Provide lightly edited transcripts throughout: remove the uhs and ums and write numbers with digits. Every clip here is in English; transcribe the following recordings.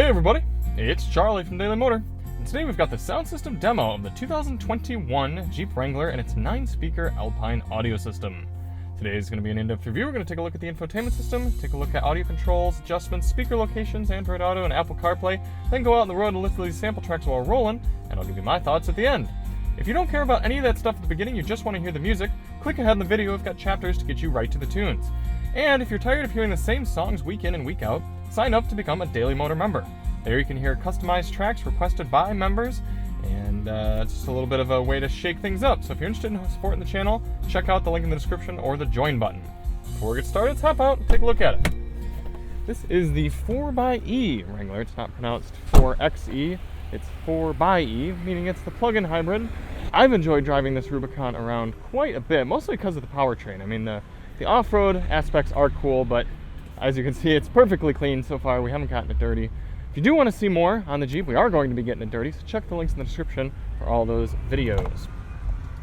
Hey everybody, it's Charlie from Daily Motor, and today we've got the sound system demo of the 2021 Jeep Wrangler and its 9-speaker Alpine audio system. Today is going to be an in-depth review. We're going to take a look at the infotainment system, take a look at audio controls, adjustments, speaker locations, Android Auto, and Apple CarPlay, then go out on the road and listen to these sample tracks while rolling, and I'll give you my thoughts at the end. If you don't care about any of that stuff at the beginning, you just want to hear the music, click ahead in the video. We've got chapters to get you right to the tunes. And if you're tired of hearing the same songs week in and week out, sign up to become a Daily Motor member. There you can hear customized tracks requested by members, and it's just a little bit of a way to shake things up. So if you're interested in supporting the channel, check out the link in the description or the join button. Before we get started, let's hop out and take a look at it. This is the 4xe Wrangler. It's not pronounced 4xe, it's 4xe, meaning it's the plug-in hybrid. I've enjoyed driving this Rubicon around quite a bit, mostly because of the powertrain. I mean, the off-road aspects are cool, but as you can see, it's perfectly clean so far. We haven't gotten it dirty. If you do want to see more on the Jeep, we are going to be getting it dirty, so check the links in the description for all those videos.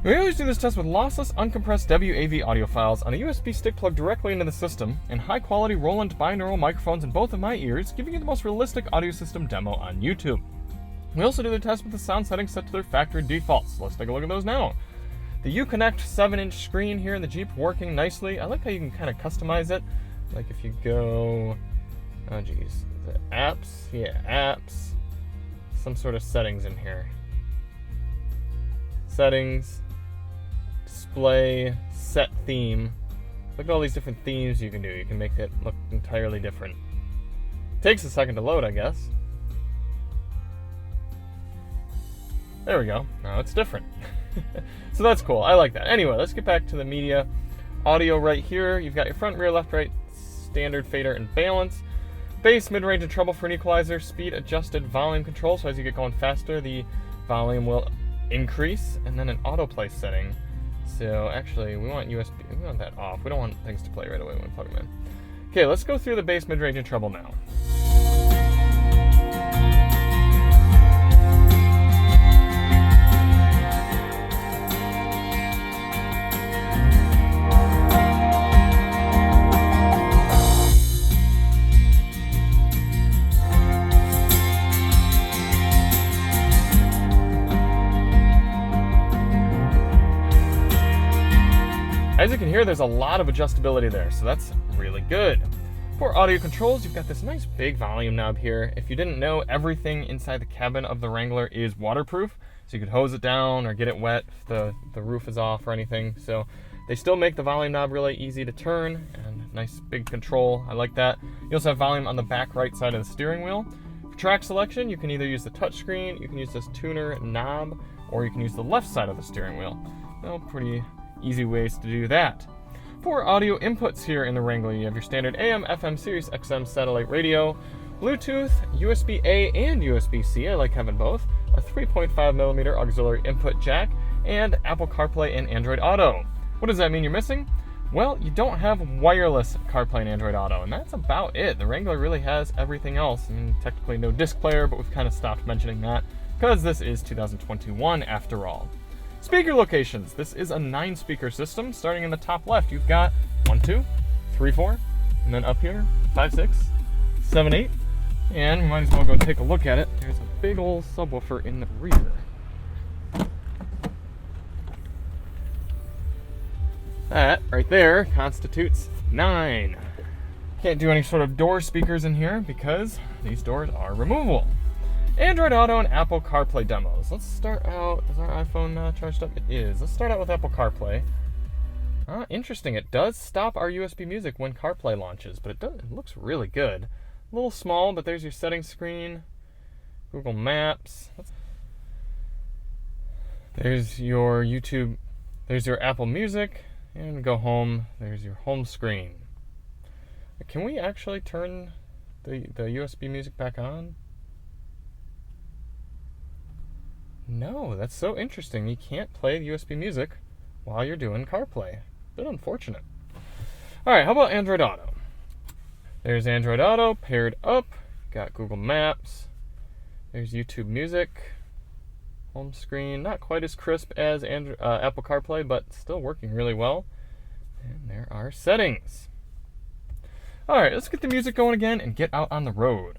We always do this test with lossless, uncompressed WAV audio files on a USB stick plugged directly into the system, and high-quality Roland binaural microphones in both of my ears, giving you the most realistic audio system demo on YouTube. We also do the test with the sound settings set to their factory defaults, so let's take a look at those now. The Uconnect 7-inch screen here in the Jeep working nicely. I like how you can kind of customize it. Like if you go, oh geez, the apps? Yeah, apps. Some sort of settings in here. Settings, display, set theme. Look at all these different themes you can do. You can make it look entirely different. Takes a second to load, I guess. There we go. Now it's different. So that's cool. I like that. Anyway, let's get back to the media. Audio right here. You've got your front, rear, left, right, standard, fader, and balance. Bass, mid-range, and treble for an equalizer. Speed adjusted volume control. So as you get going faster, the volume will increase. And then an autoplay setting. So actually, we want USB. We want that off. We don't want things to play right away when we plug them in. Okay, let's go through the bass, mid-range, and treble now. As you can hear, there's a lot of adjustability there, so that's really good. For audio controls, you've got this nice big volume knob here. If you didn't know, everything inside the cabin of the Wrangler is waterproof, so you could hose it down or get it wet if the roof is off or anything. So they still make the volume knob really easy to turn, and nice big control. I like that. You also have volume on the back right side of the steering wheel. For track selection, you can either use the touchscreen, you can use this tuner knob, or you can use the left side of the steering wheel. Well, pretty easy ways to do that. For audio inputs here in the Wrangler, you have your standard AM, FM, Sirius XM satellite radio, Bluetooth, USB-A and USB-C, I like having both, a 3.5mm auxiliary input jack, and Apple CarPlay and Android Auto. What does that mean you're missing? Well, you don't have wireless CarPlay and Android Auto, and that's about it. The Wrangler really has everything else. I mean, technically no disc player, but we've kind of stopped mentioning that because this is 2021 after all. Speaker locations. This is a 9-speaker system. Starting in the top left, you've got 1, 2, 3, 4, and then up here, 5, 6, 7, 8. And we might as well go take a look at it. There's a big old subwoofer in the rear. That right there constitutes 9. Can't do any sort of door speakers in here because these doors are removable. Android Auto and Apple CarPlay demos. Let's start out, is our iPhone charged up? It is. Let's start out with Apple CarPlay. Interesting, it does stop our USB music when CarPlay launches, but it looks really good. A little small, but there's your settings screen, Google Maps. There's your YouTube, there's your Apple Music, and go home, there's your home screen. Can we actually turn the USB music back on? No, that's so interesting. You can't play USB music while you're doing CarPlay. Bit unfortunate. Alright, how about Android Auto? There's Android Auto paired up. Got Google Maps. There's YouTube Music. Home screen, not quite as crisp as Apple CarPlay, but still working really well. And there are settings. Alright, let's get the music going again and get out on the road.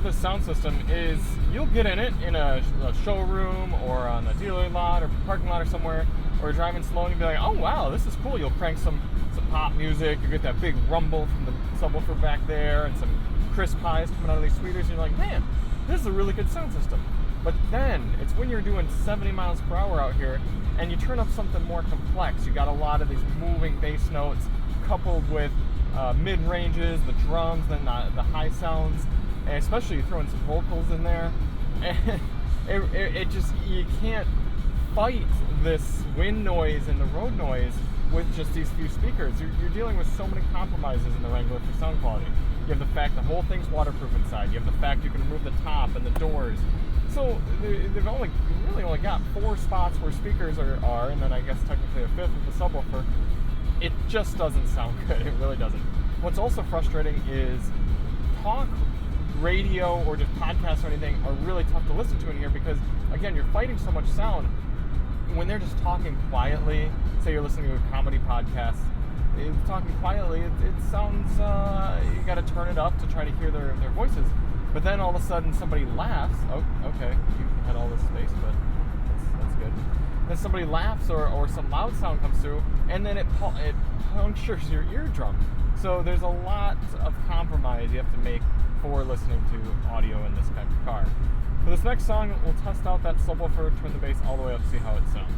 about this sound system is you'll get in it in a showroom or on a dealer lot or parking lot or somewhere, or you're driving slow and you'll be like, oh wow, this is cool. You'll crank some pop music, you get that big rumble from the subwoofer back there and some crisp highs coming out of these tweeters, and you're like, man, this is a really good sound system. But then it's when you're doing 70 miles per hour out here and you turn up something more complex. You got a lot of these moving bass notes coupled with mid-ranges, the drums, then the high sounds, and especially you throw in some vocals in there, and it just, you can't fight this wind noise and the road noise with just these few speakers. You're dealing with so many compromises in the Wrangler for sound quality. You have the fact the whole thing's waterproof inside. You have the fact you can remove the top and the doors. So they've really only got 4 spots where speakers are, and then I guess technically a 5th with the subwoofer. It just doesn't sound good. It really doesn't. What's also frustrating is talk radio or just podcasts or anything are really tough to listen to in here because, again, you're fighting so much sound. When they're just talking quietly, say you're listening to a comedy podcast, talking quietly, it sounds, you got to turn it up to try to hear their voices. But then all of a sudden somebody laughs. Oh, okay, you had all this space, but that's good. Then somebody laughs or some loud sound comes through, and then it punctures your eardrum. So there's a lot of compromise you have to make for listening to audio in this type of car. For this next song, we'll test out that subwoofer, turn the bass all the way up, see how it sounds.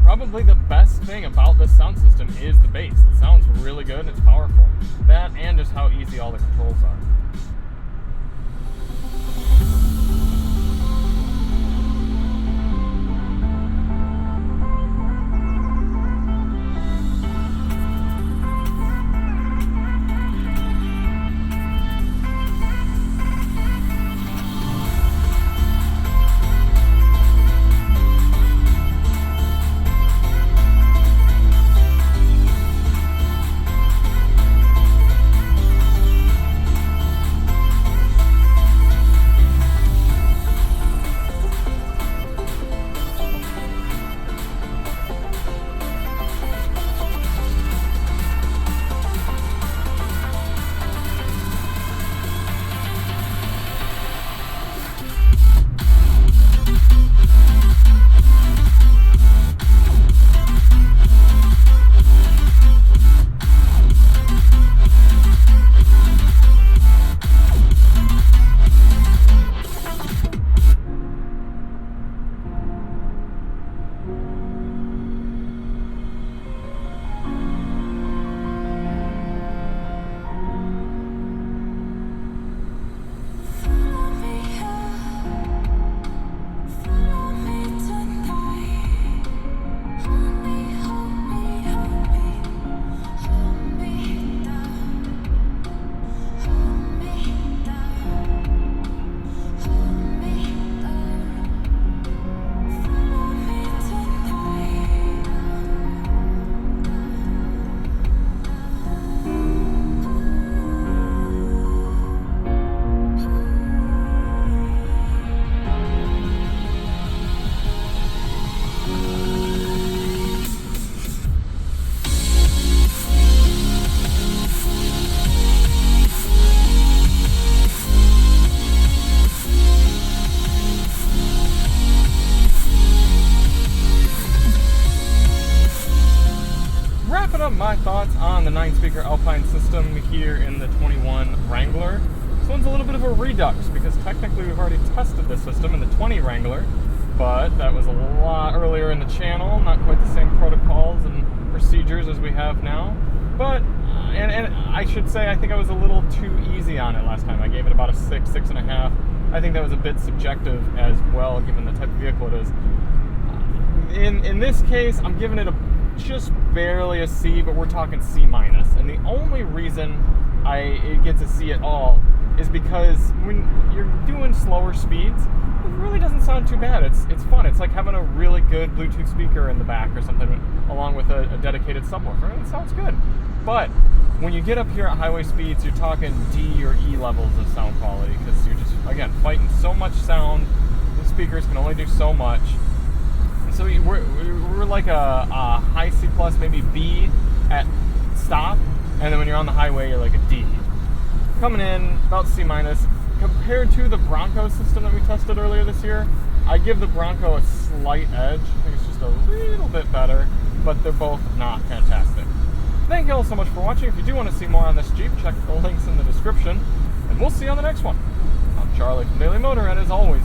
Probably the best thing about this sound system is the bass. It sounds really good and it's powerful. That and just how easy all the controls are. My thoughts on the 9-speaker Alpine system here in the 21 Wrangler. This one's a little bit of a redux because technically we've already tested this system in the 20 Wrangler, but that was a lot earlier in the channel, not quite the same protocols and procedures as we have now. But, and I should say, I think I was a little too easy on it last time. I gave it about a 6, 6.5. I think that was a bit subjective as well, given the type of vehicle it is. In this case, I'm giving it just barely a C, but we're talking C-. And the only reason it gets a C at all is because when you're doing slower speeds, it really doesn't sound too bad. It's fun. It's like having a really good Bluetooth speaker in the back or something, along with a dedicated subwoofer. It sounds good. But when you get up here at highway speeds, you're talking D or E levels of sound quality, because you're just, again, fighting so much sound. The speakers can only do so much. And so we're like a high C+, maybe B at stop, and then when you're on the highway, you're like a D. Coming in about C-. Compared to the Bronco system that we tested earlier this year, I give the Bronco a slight edge. I think it's just a little bit better, but they're both not fantastic. Thank you all so much for watching. If you do want to see more on this Jeep, check the links in the description, and we'll see you on the next one. I'm Charlie from Daily Motor, and as always,